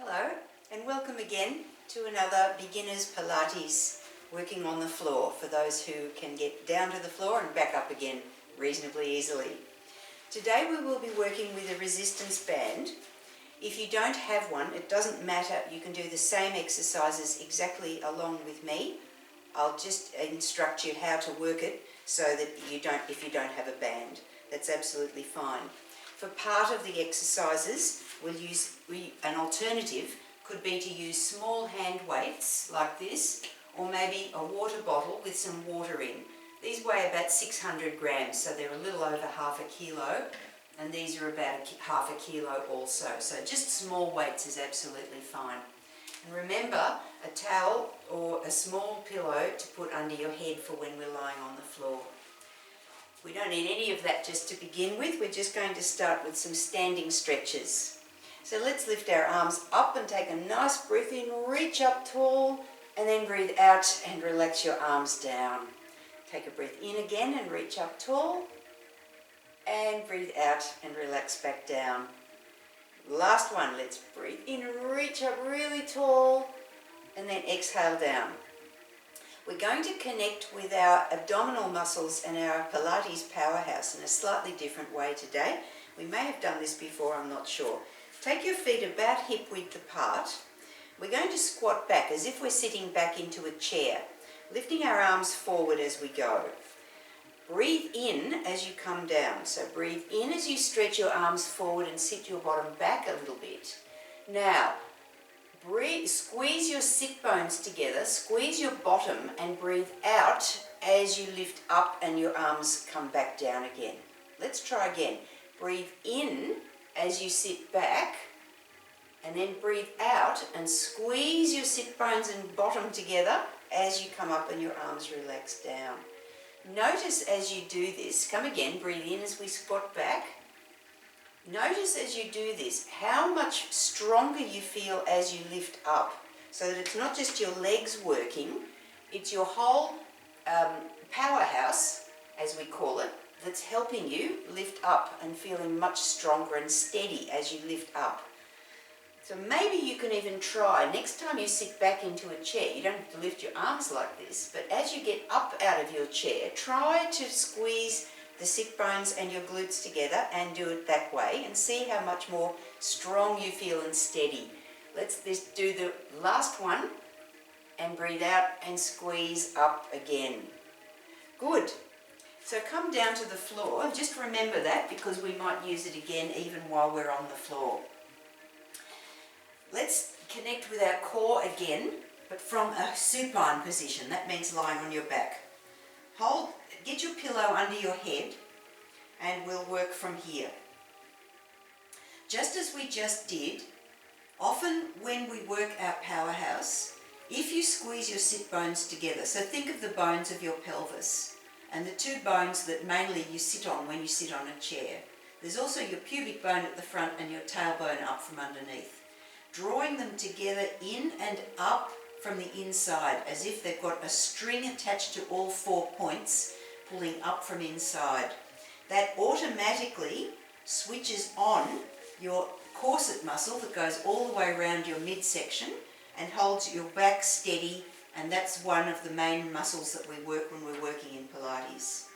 Hello and welcome again to another Beginners Pilates working on the floor for those who can get down to the floor and back up again reasonably easily. Today we will be working with a resistance band. If you don't have one, it doesn't matter, you can do the same exercises exactly along with me. I'll just instruct you how to work it so that if you don't have a band, that's absolutely fine. For part of the exercises, an alternative could be to use small hand weights like this, or maybe a water bottle with some water in. These weigh about 600 grams, so they're a little over half a kilo, and these are about half a kilo also. So just small weights is absolutely fine. And remember, a towel or a small pillow to put under your head for when we're lying on the floor. We don't need any of that just to begin with. We're just going to start with some standing stretches. So let's lift our arms up and take a nice breath in, reach up tall, and then breathe out and relax your arms down. Take a breath in again and reach up tall, and breathe out and relax back down. Last one, let's breathe in, reach up really tall, and then exhale down. We're going to connect with our abdominal muscles and our Pilates powerhouse in a slightly different way today. We may have done this before, I'm not sure. Take your feet about hip width apart. We're going to squat back as if we're sitting back into a chair, lifting our arms forward as we go. Breathe in as you come down. So breathe in as you stretch your arms forward and sit your bottom back a little bit. Now, squeeze your sit bones together, squeeze your bottom, and breathe out as you lift up and your arms come back down again. Let's try again. Breathe in as you sit back, and then breathe out and squeeze your sit bones and bottom together as you come up and your arms relax down. Notice as you do this, come again, breathe in as we squat back. Notice as you do this how much stronger you feel as you lift up, so that it's not just your legs working, it's your whole powerhouse, as we call it, that's helping you lift up and feeling much stronger and steady as you lift up. So maybe you can even try, next time you sit back into a chair, you don't have to lift your arms like this, but as you get up out of your chair, try to squeeze the sit bones and your glutes together and do it that way and see how much more strong you feel and steady. Let's just do the last one and breathe out and squeeze up again. Good. So come down to the floor. Just remember that because we might use it again even while we're on the floor. Let's connect with our core again, but from a supine position. That means lying on your back. Get your pillow under your head and we'll work from here. Just as we just did, often when we work our powerhouse, if you squeeze your sit bones together, so think of the bones of your pelvis and the two bones that mainly you sit on when you sit on a chair. There's also your pubic bone at the front and your tailbone up from underneath. Drawing them together in and up from the inside as if they've got a string attached to all 4 points pulling up from inside. That automatically switches on your corset muscle that goes all the way around your midsection and holds your back steady, and that's one of the main muscles that we work when we're working in Pilates.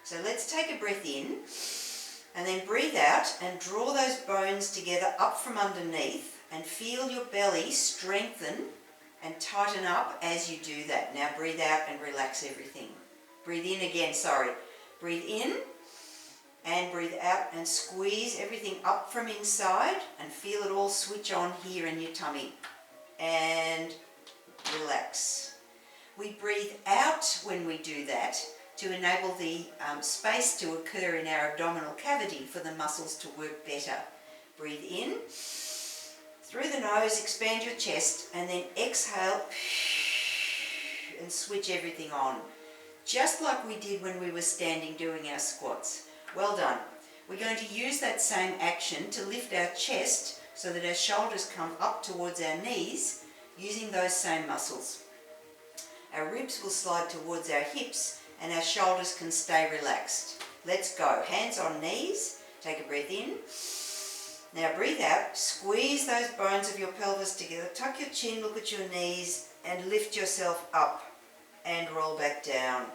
So let's take a breath in and then breathe out and draw those bones together up from underneath and feel your belly strengthen and tighten up as you do that. Now breathe out and relax everything. Breathe in again, Breathe in and breathe out and squeeze everything up from inside and feel it all switch on here in your tummy. And relax. We breathe out when we do that to enable the space to occur in our abdominal cavity for the muscles to work better. Breathe in through the nose, expand your chest, and then exhale and switch everything on. Just like we did when we were standing doing our squats. Well done. We're going to use that same action to lift our chest so that our shoulders come up towards our knees using those same muscles. Our ribs will slide towards our hips and our shoulders can stay relaxed. Let's go. Hands on knees. Take a breath in Now breathe out, squeeze those bones of your pelvis together, tuck your chin, look at your knees and lift yourself up and roll back down.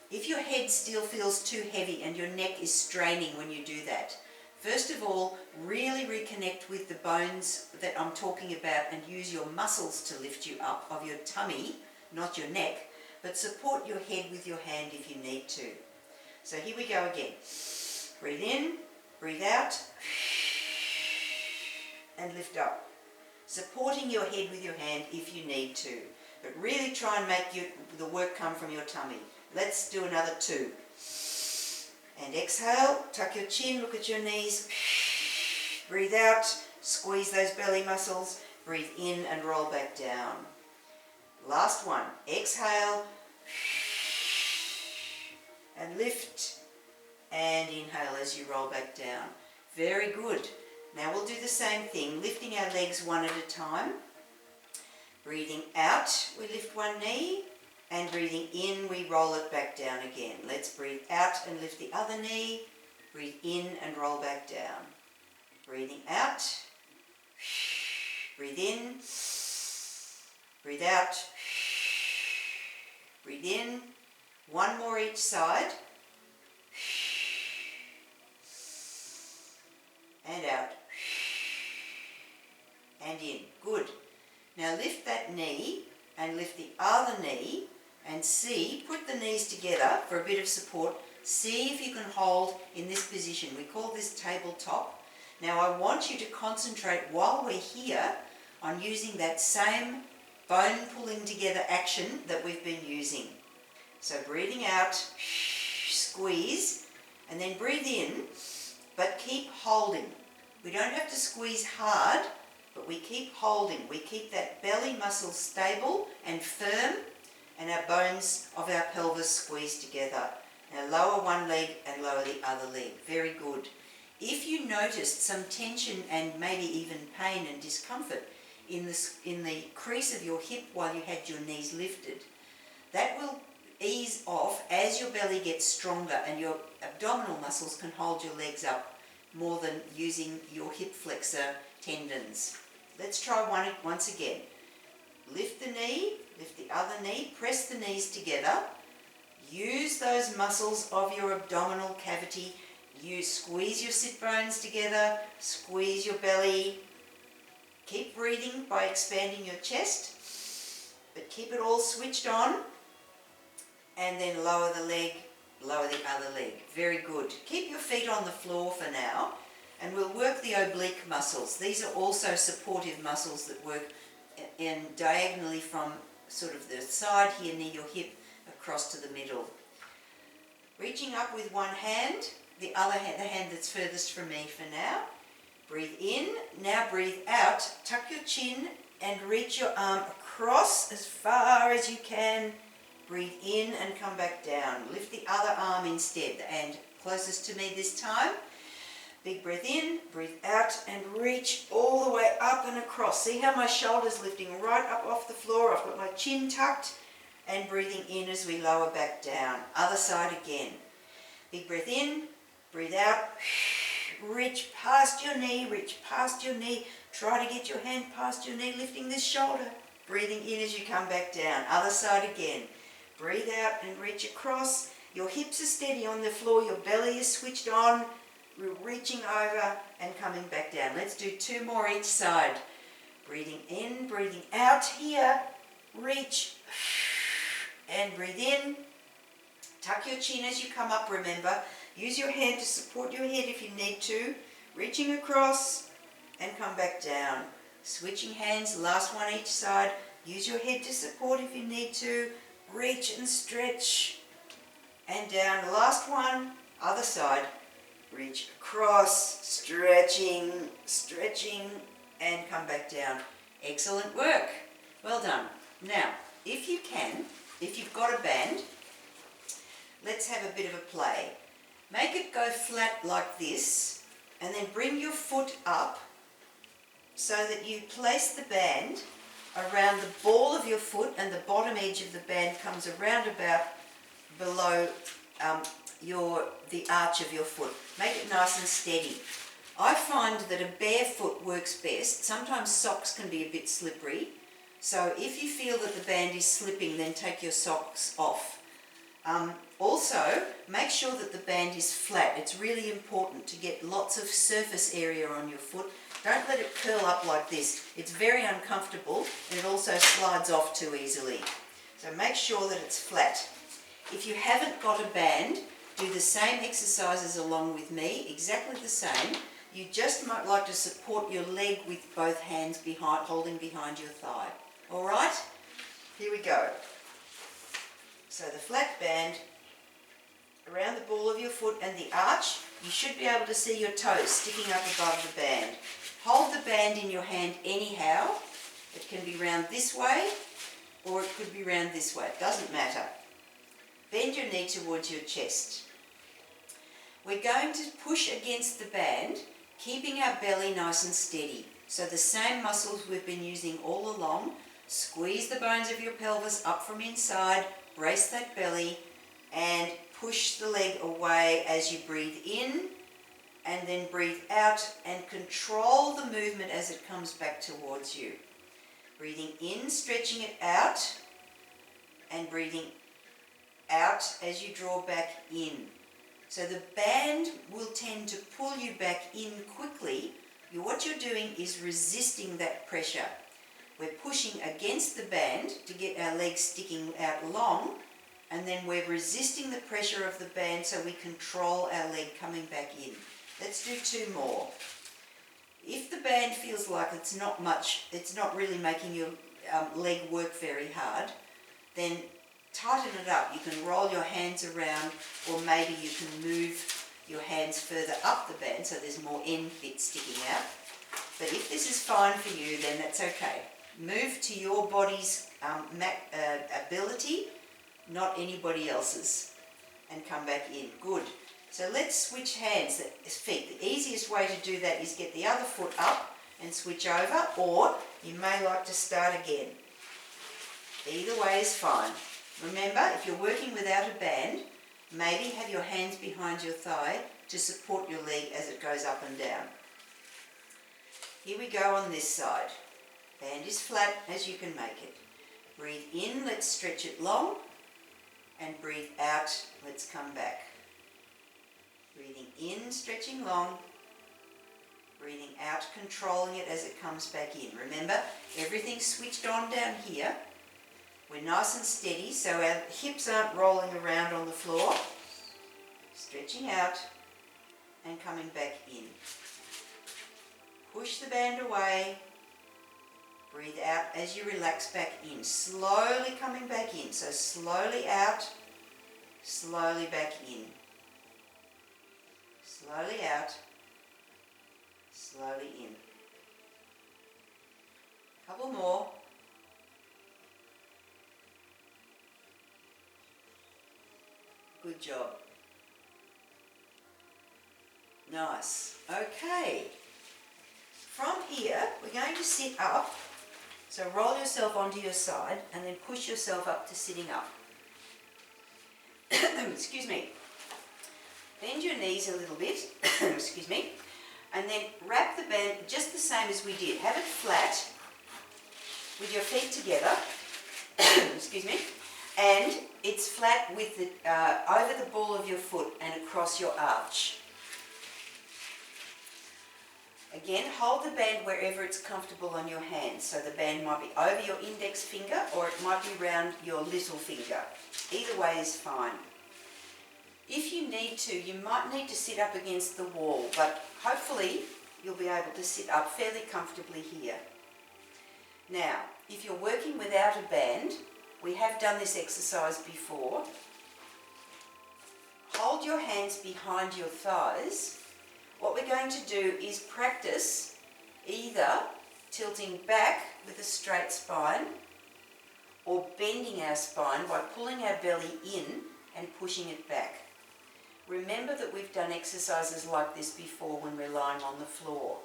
If your head still feels too heavy and your neck is straining when you do that, first of all, really reconnect with the bones that I'm talking about and use your muscles to lift you up of your tummy, not your neck, but support your head with your hand if you need to. So here we go again. Breathe in, breathe out, and lift up. Supporting your head with your hand if you need to, but really try and make the work come from your tummy. Let's do another 2. And exhale, tuck your chin, look at your knees. Breathe out, squeeze those belly muscles. Breathe in and roll back down. Last one. Exhale and lift and inhale as you roll back down. Very good. Now we'll do the same thing, lifting our legs one at a time. Breathing out, we lift one knee, and breathing in, we roll it back down again. Let's breathe out and lift the other knee. Breathe in and roll back down. Breathing out. Breathe in. Breathe out. Breathe in. One more each side. And out. And in. Good. Now lift that knee and lift the other knee and see, put the knees together for a bit of support. See if you can hold in this position. We call this tabletop. Now I want you to concentrate while we're here on using that same bone pulling together action that we've been using. So breathing out, squeeze, and then breathe in, but keep holding. We don't have to squeeze hard, but we keep holding. We keep that belly muscle stable and firm, and our bones of our pelvis squeeze together. Now lower one leg and lower the other leg. Very good. If you noticed some tension and maybe even pain and discomfort in the crease of your hip while you had your knees lifted, that will ease off as your belly gets stronger and your abdominal muscles can hold your legs up more than using your hip flexor tendons. Let's try once again. Lift the knee, lift the other knee, press the knees together. Use those muscles of your abdominal cavity. You squeeze your sit bones together, squeeze your belly. Keep breathing by expanding your chest, but keep it all switched on. And then lower the leg, lower the other leg. Very good. Keep your feet on the floor for now, and we'll work the oblique muscles. These are also supportive muscles that work in diagonally from sort of the side here near your hip across to the middle. Reaching up with one hand, the other hand, the hand that's furthest from me for now. Breathe in, now breathe out. Tuck your chin and reach your arm across as far as you can. Breathe in and come back down. Lift the other arm instead, and closest to me this time. Big breath in, breathe out, and reach all the way up and across. See how my shoulder's lifting right up off the floor. I've got my chin tucked, and breathing in as we lower back down. Other side again. Big breath in, breathe out, reach past your knee, reach past your knee. Try to get your hand past your knee, lifting this shoulder. Breathing in as you come back down. Other side again. Breathe out and reach across. Your hips are steady on the floor, your belly is switched on. We're reaching over and coming back down. Let's do 2 more each side. Breathing in, breathing out here. Reach and breathe in. Tuck your chin as you come up, remember. Use your hand to support your head if you need to. Reaching across and come back down. Switching hands, last one each side. Use your head to support if you need to. Reach and stretch and down. Last one, other side. Reach across, stretching, and come back down. Excellent work. Well done. Now, if you can, if you've got a band, let's have a bit of a play. Make it go flat like this, and then bring your foot up so that you place the band around the ball of your foot, and the bottom edge of the band comes around about below the arch of your foot. Make it nice and steady. I find that a bare foot works best. Sometimes socks can be a bit slippery. So if you feel that the band is slipping, then take your socks off. Also, make sure that the band is flat. It's really important to get lots of surface area on your foot. Don't let it curl up like this. It's very uncomfortable and it also slides off too easily. So make sure that it's flat. If you haven't got a band, do the same exercises along with me, exactly the same. You just might like to support your leg with both hands behind, holding behind your thigh. All right? Here we go. So the flat band around the ball of your foot and the arch, you should be able to see your toes sticking up above the band. Hold the band in your hand anyhow. It can be round this way or it could be round this way. It doesn't matter. Bend your knee towards your chest. We're going to push against the band, keeping our belly nice and steady. So the same muscles we've been using all along. Squeeze the bones of your pelvis up from inside, brace that belly, and push the leg away as you breathe in, and then breathe out, and control the movement as it comes back towards you. Breathing in, stretching it out, and breathing out as you draw back in. So the band will tend to pull you back in quickly. What you're doing is resisting that pressure. We're pushing against the band to get our legs sticking out long, and then we're resisting the pressure of the band so we control our leg coming back in. Let's do 2 more. If the band feels like it's not really making your leg work very hard, then tighten it up. You can roll your hands around, or maybe you can move your hands further up the band so there's more end bit sticking out. But if this is fine for you, then that's okay. Move to your body's ability, not anybody else's, and come back in. Good. So let's switch hands, feet. The easiest way to do that is get the other foot up and switch over, or you may like to start again. Either way is fine. Remember, if you're working without a band, maybe have your hands behind your thigh to support your leg as it goes up and down. Here we go on this side. Band is flat as you can make it. Breathe in, let's stretch it long, and breathe out, let's come back. Breathing in, stretching long, breathing out, controlling it as it comes back in. Remember, everything's switched on down here. We're nice and steady, so our hips aren't rolling around on the floor. Stretching out and coming back in. Push the band away. Breathe out as you relax back in. Slowly coming back in. So slowly out, slowly back in. Slowly out, slowly in. A couple more. Good job. Nice. Okay. From here, we're going to sit up. So roll yourself onto your side and then push yourself up to sitting up. Excuse me. Bend your knees a little bit. Excuse me. And then wrap the band just the same as we did. Have it flat with your feet together. Excuse me. And it's flat with the, over the ball of your foot and across your arch. Again, hold the band wherever it's comfortable on your hands. So the band might be over your index finger or it might be round your little finger. Either way is fine. If you need to, you might need to sit up against the wall, but hopefully you'll be able to sit up fairly comfortably here. Now, if you're working without a band, we have done this exercise before. Hold your hands behind your thighs. What we're going to do is practice either tilting back with a straight spine or bending our spine by pulling our belly in and pushing it back. Remember that we've done exercises like this before when we're lying on the floor.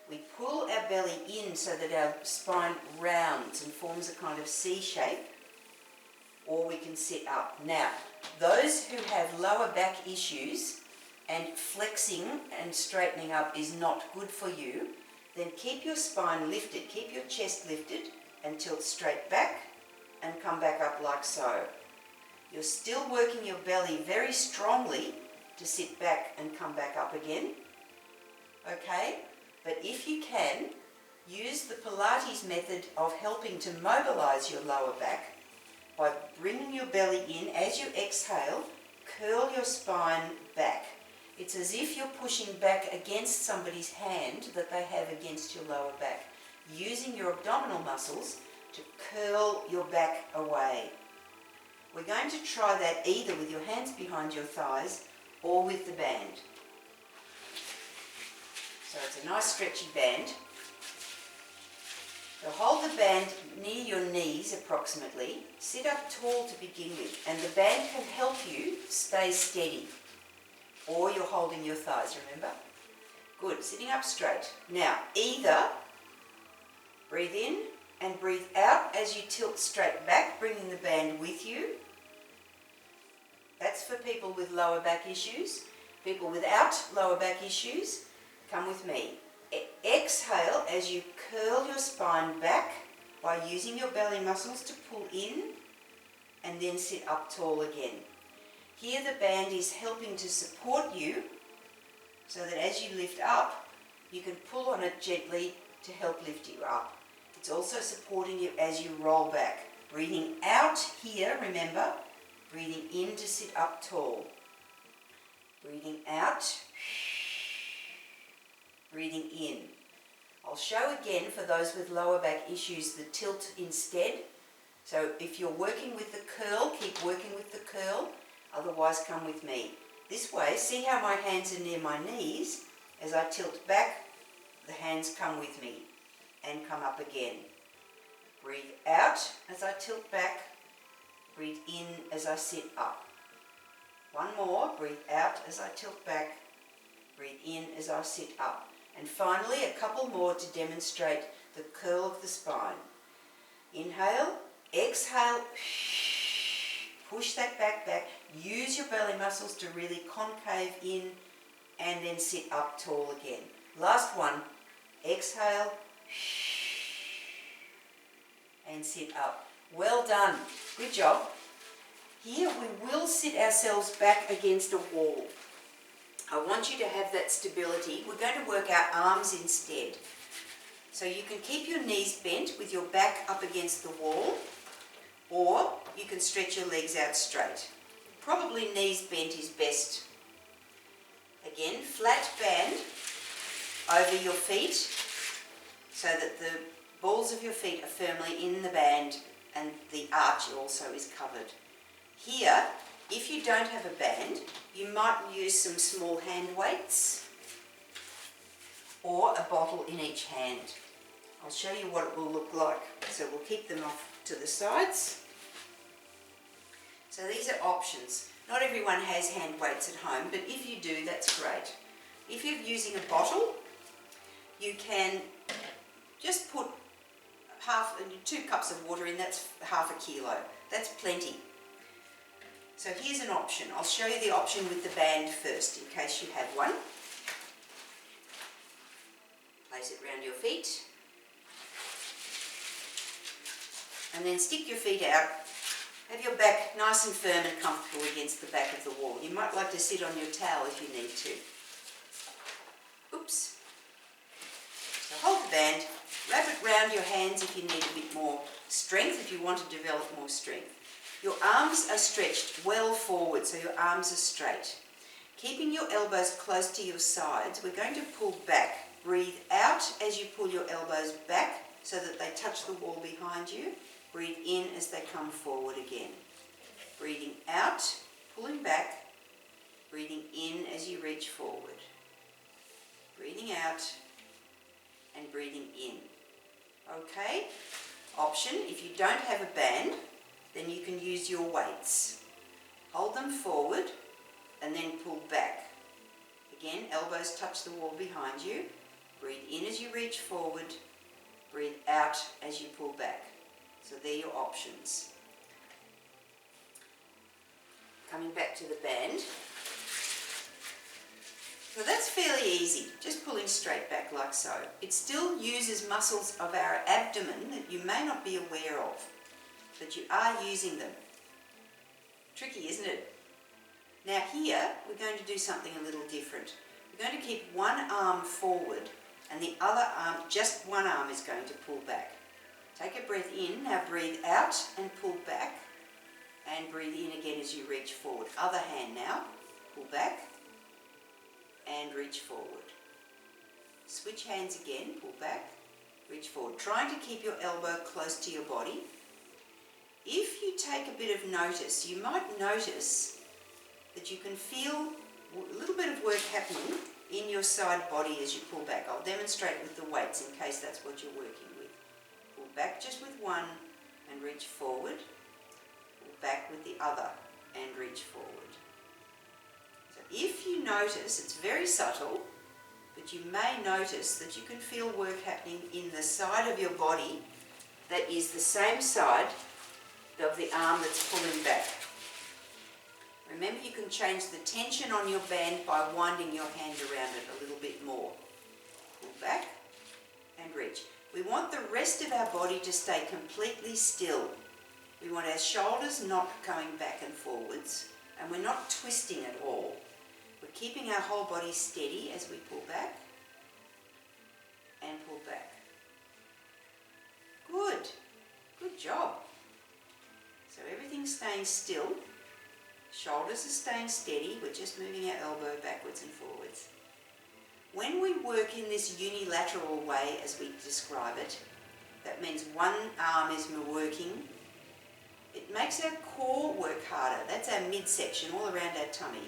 We pull our belly in so that our spine rounds and forms a kind of C shape, or we can sit up. Now, those who have lower back issues and flexing and straightening up is not good for you, then keep your spine lifted, keep your chest lifted and tilt straight back and come back up like so. You're still working your belly very strongly to sit back and come back up again. Okay? But if you can, use the Pilates method of helping to mobilize your lower back by bringing your belly in. As you exhale, curl your spine back. It's as if you're pushing back against somebody's hand that they have against your lower back, using your abdominal muscles to curl your back away. We're going to try that either with your hands behind your thighs or with the band. So it's a nice stretchy band. So hold the band near your knees approximately. Sit up tall to begin with, and the band can help you stay steady. Or you're holding your thighs, remember? Good, sitting up straight. Now, either breathe in and breathe out as you tilt straight back, bringing the band with you. That's for people with lower back issues. People without lower back issues, come with me. Exhale as you curl your spine back by using your belly muscles to pull in and then sit up tall again. Here the band is helping to support you so that as you lift up, you can pull on it gently to help lift you up. It's also supporting you as you roll back. Breathing out here, remember, breathing in to sit up tall. Breathing out, breathing in. I'll show again for those with lower back issues the tilt instead. So if you're working with the curl, keep working with the curl. Otherwise, come with me. This way, see how my hands are near my knees? As I tilt back, the hands come with me and come up again. Breathe out as I tilt back. Breathe in as I sit up. One more. Breathe out as I tilt back. Breathe in as I sit up. And finally, a couple more to demonstrate the curl of the spine. Inhale, exhale, push that back. Use your belly muscles to really concave in and then sit up tall again. Last one, exhale and sit up. Well done. Good job. Here we will sit ourselves back against a wall. I want you to have that stability. We're going to work our arms instead. So you can keep your knees bent with your back up against the wall, or you can stretch your legs out straight. Probably knees bent is best. Again, flat band over your feet so that the balls of your feet are firmly in the band and the arch also is covered. Here, if you don't have a band, you might use some small hand weights or a bottle in each hand. I'll show you what it will look like. So we'll keep them off to the sides. So these are options. Not everyone has hand weights at home, but if you do, that's great. If you're using a bottle, you can just put 2 cups of water in, that's half a kilo. That's plenty. So here's an option. I'll show you the option with the band first, in case you have one. Place it around your feet. And then stick your feet out. Have your back nice and firm and comfortable against the back of the wall. You might like to sit on your towel if you need to. Oops. So hold the band. Wrap it round your hands if you need a bit more strength, if you want to develop more strength. Your arms are stretched well forward, so your arms are straight. Keeping your elbows close to your sides, we're going to pull back. Breathe out as you pull your elbows back so that they touch the wall behind you. Breathe in as they come forward again. Breathing out, pulling back. Breathing in as you reach forward. Breathing out and breathing in. Okay? Option, if you don't have a band, then you can use your weights. Hold them forward and then pull back. Again, elbows touch the wall behind you. Breathe in as you reach forward. Breathe out as you pull back. So they're your options. Coming back to the band. So that's fairly easy, just pulling straight back like so. It still uses muscles of our abdomen that you may not be aware of, but you are using them. Tricky, isn't it? Now here, we're going to do something a little different. We're going to keep one arm forward and the other arm, just one arm is going to pull back. Take a breath in, now breathe out and pull back, and breathe in again as you reach forward. Other hand now, pull back and reach forward. Switch hands again, pull back, reach forward. Trying to keep your elbow close to your body. If you take a bit of notice, you might notice that you can feel a little bit of work happening in your side body as you pull back. I'll demonstrate with the weights in case that's what you're working with. Pull back just with one and reach forward. Pull back with the other and reach forward. So if you notice, it's very subtle, but you may notice that you can feel work happening in the side of your body that is the same side of the arm that's pulling back. Remember, you can change the tension on your band by winding your hand around it a little bit more. Pull back and reach. We want the rest of our body to stay completely still. We want our shoulders not going back and forwards, and we're not twisting at all. We're keeping our whole body steady as we pull back and pull back. Good. Good job. So everything's staying still. Shoulders are staying steady. We're just moving our elbow backwards and forwards. When we work in this unilateral way, as we describe it, that means one arm is working. It makes our core work harder. That's our midsection all around our tummy.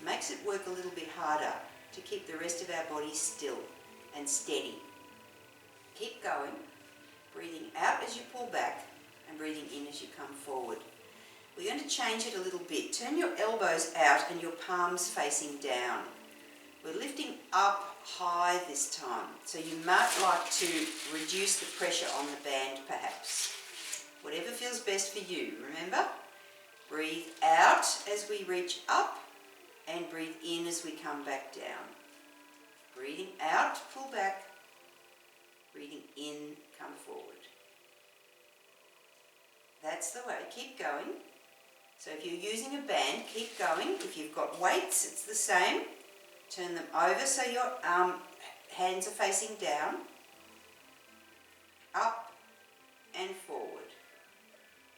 It makes it work a little bit harder to keep the rest of our body still and steady. Keep going, breathing out as you pull back and breathing in as you come forward. We're going to change it a little bit. Turn your elbows out and your palms facing down. We're lifting up high this time, so you might like to reduce the pressure on the band perhaps. Whatever feels best for you, remember? Breathe out as we reach up and breathe in as we come back down. Breathing out, pull back. Breathing in, come forward. That's the way. Keep going. So if you're using a band, keep going. If you've got weights, it's the same. Turn them over so your hands are facing down. Up and forward.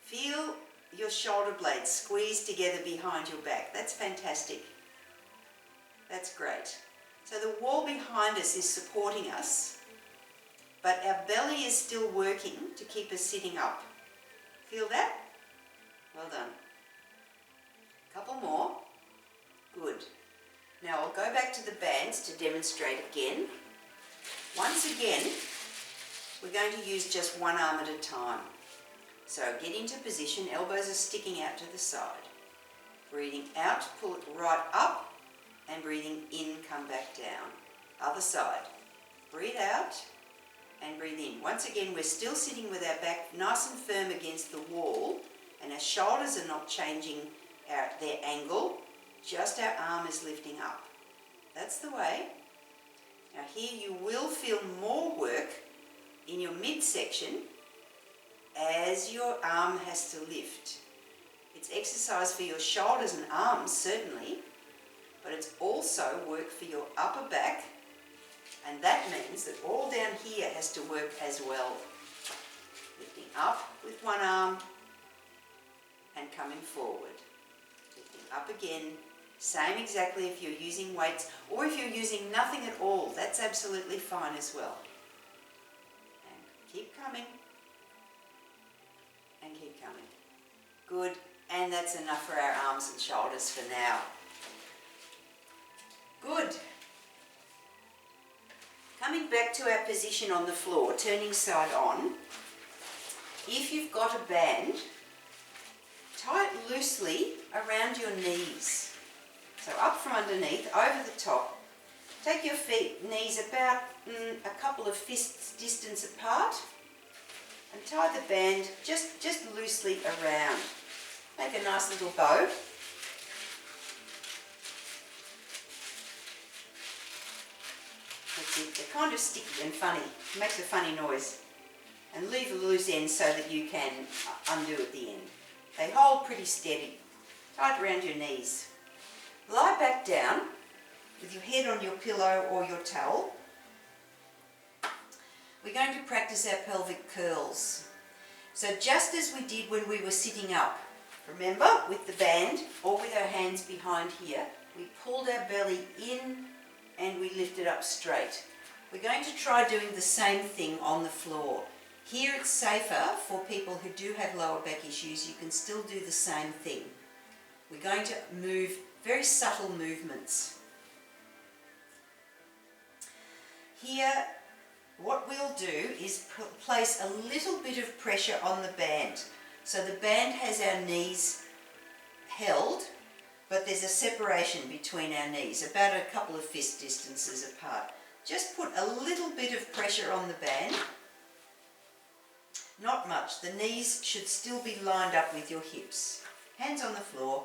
Feel your shoulder blades squeeze together behind your back. That's fantastic. That's great. So the wall behind us is supporting us, but our belly is still working to keep us sitting up. Feel that? Well done. Couple more. Good. Now I'll go back to the bands to demonstrate again. Once again, we're going to use just one arm at a time. So get into position, elbows are sticking out to the side. Breathing out, pull it right up, and breathing in, come back down. Other side. Breathe out and breathe in. Once again, we're still sitting with our back nice and firm against the wall, and our shoulders are not changing their angle, just our arm is lifting up. That's the way. Now here you will feel more work in your midsection as your arm has to lift. It's exercise for your shoulders and arms, certainly, but it's also work for your upper back, and that means that all down here has to work as well. Lifting up with one arm and coming forward. Lifting up again. Same exactly if you're using weights, or if you're using nothing at all, that's absolutely fine as well. And keep coming. And keep coming. Good. And that's enough for our arms and shoulders for now. Good. Coming back to our position on the floor, turning side on. If you've got a band, tie it loosely around your knees. So up from underneath, over the top. Take your knees about a couple of fists distance apart and tie the band just loosely around. Make a nice little bow. They're kind of sticky and funny. It makes a funny noise. And leave a loose end so that you can undo at the end. They hold pretty steady. Tight around your knees. Lie back down with your head on your pillow or your towel. We're going to practice our pelvic curls. So just as we did when we were sitting up, remember, with the band or with our hands behind here, we pulled our belly in and we lifted up straight. We're going to try doing the same thing on the floor. Here it's safer for people who do have lower back issues. You can still do the same thing. We're going to move very subtle movements. Here, what we'll do is place a little bit of pressure on the band. So the band has our knees held, but there's a separation between our knees, about a couple of fist distances apart. Just put a little bit of pressure on the band. Not much. The knees should still be lined up with your hips. Hands on the floor.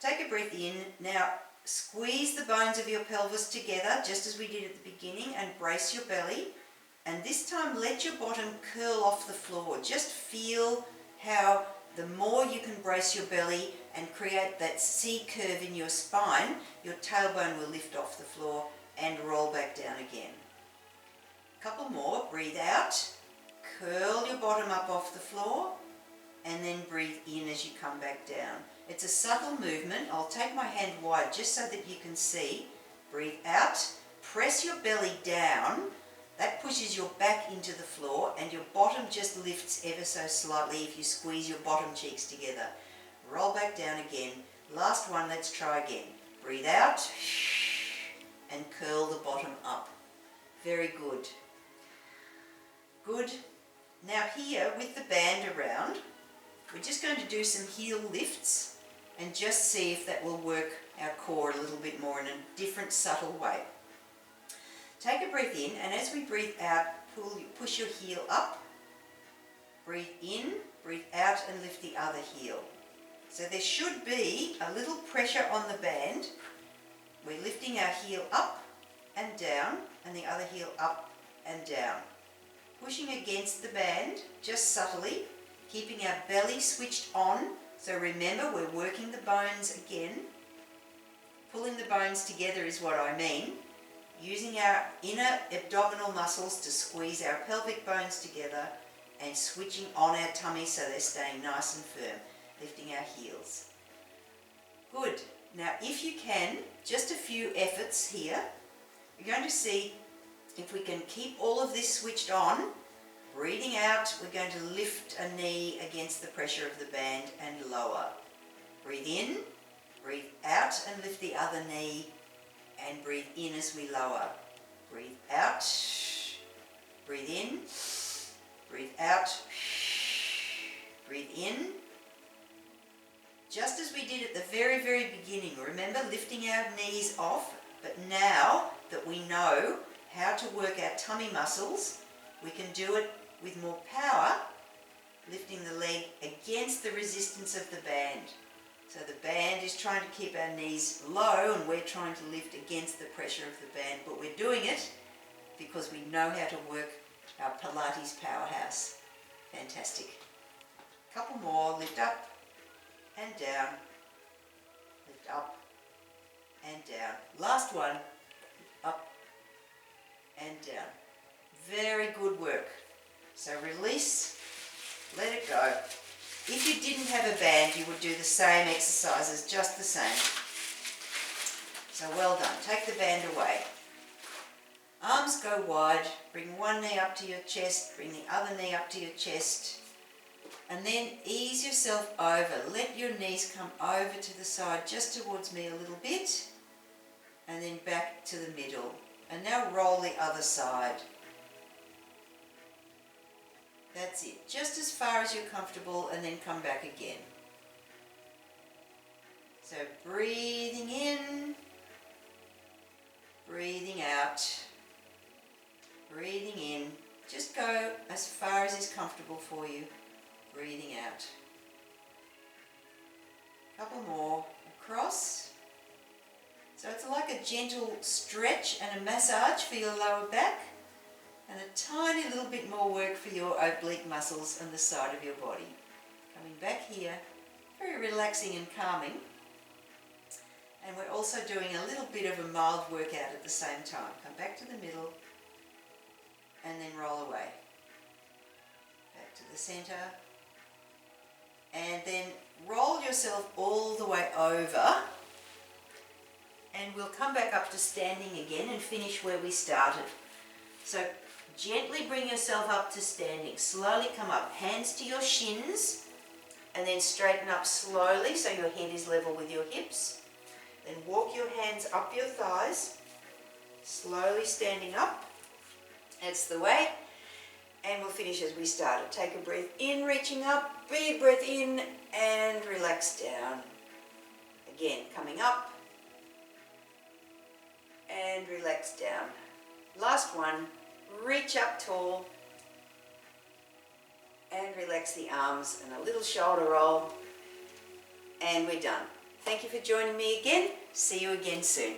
Take a breath in. Now squeeze the bones of your pelvis together, just as we did at the beginning, and brace your belly. And this time let your bottom curl off the floor. Just feel how the more you can brace your belly and create that C curve in your spine, your tailbone will lift off the floor and roll back down again. A couple more. Breathe out. Curl your bottom up off the floor and then breathe in as you come back down. It's a subtle movement. I'll take my hand wide just so that you can see. Breathe out. Press your belly down. That pushes your back into the floor and your bottom just lifts ever so slightly if you squeeze your bottom cheeks together. Roll back down again. Last one, let's try again. Breathe out and curl the bottom up. Very good. Good. Now here with the band around, we're just going to do some heel lifts and just see if that will work our core a little bit more in a different subtle way. Take a breath in, and as we breathe out, push your heel up. Breathe in, breathe out and lift the other heel. So there should be a little pressure on the band. We're lifting our heel up and down and the other heel up and down. Pushing against the band, just subtly, keeping our belly switched on. So remember, we're working the bones again. Pulling the bones together is what I mean. Using our inner abdominal muscles to squeeze our pelvic bones together and switching on our tummy so they're staying nice and firm, lifting our heels. Good. Now if you can, just a few efforts here. You're going to see if we can keep all of this switched on. Breathing out, we're going to lift a knee against the pressure of the band and lower. Breathe in, breathe out and lift the other knee and breathe in as we lower. Breathe out, breathe in, breathe out, breathe in. Just as we did at the very, very beginning, remember lifting our knees off, but now that we know how to work our tummy muscles, we can do it with more power, lifting the leg against the resistance of the band. So the band is trying to keep our knees low and we're trying to lift against the pressure of the band, but we're doing it because we know how to work our Pilates powerhouse. Fantastic. A couple more. Lift up and down. Lift up and down. Last one. Up and down. Very good work. So release, let it go. If you didn't have a band, you would do the same exercises, just the same. So well done. Take the band away. Arms go wide. Bring one knee up to your chest. Bring the other knee up to your chest. And then ease yourself over. Let your knees come over to the side, just towards me a little bit. And then back to the middle. And now roll the other side. That's it. Just as far as you're comfortable and then come back again. So breathing in, breathing out, breathing in. Just go as far as is comfortable for you. Breathing out. Couple more. Across So it's like a gentle stretch and a massage for your lower back, and a tiny little bit more work for your oblique muscles and the side of your body. Coming back here, very relaxing and calming. And we're also doing a little bit of a mild workout at the same time. Come back to the middle and then roll away. Back to the centre. And then roll yourself all the way over. And we'll come back up to standing again and finish where we started. So gently bring yourself up to standing. Slowly come up. Hands to your shins. And then straighten up slowly so your head is level with your hips. Then walk your hands up your thighs, slowly standing up. That's the way. And we'll finish as we started. Take a breath in, reaching up, big breath in, and relax down. Again, coming up, and relax down. Last one, reach up tall, and relax the arms, and a little shoulder roll, and we're done. Thank you for joining me again. See you again soon.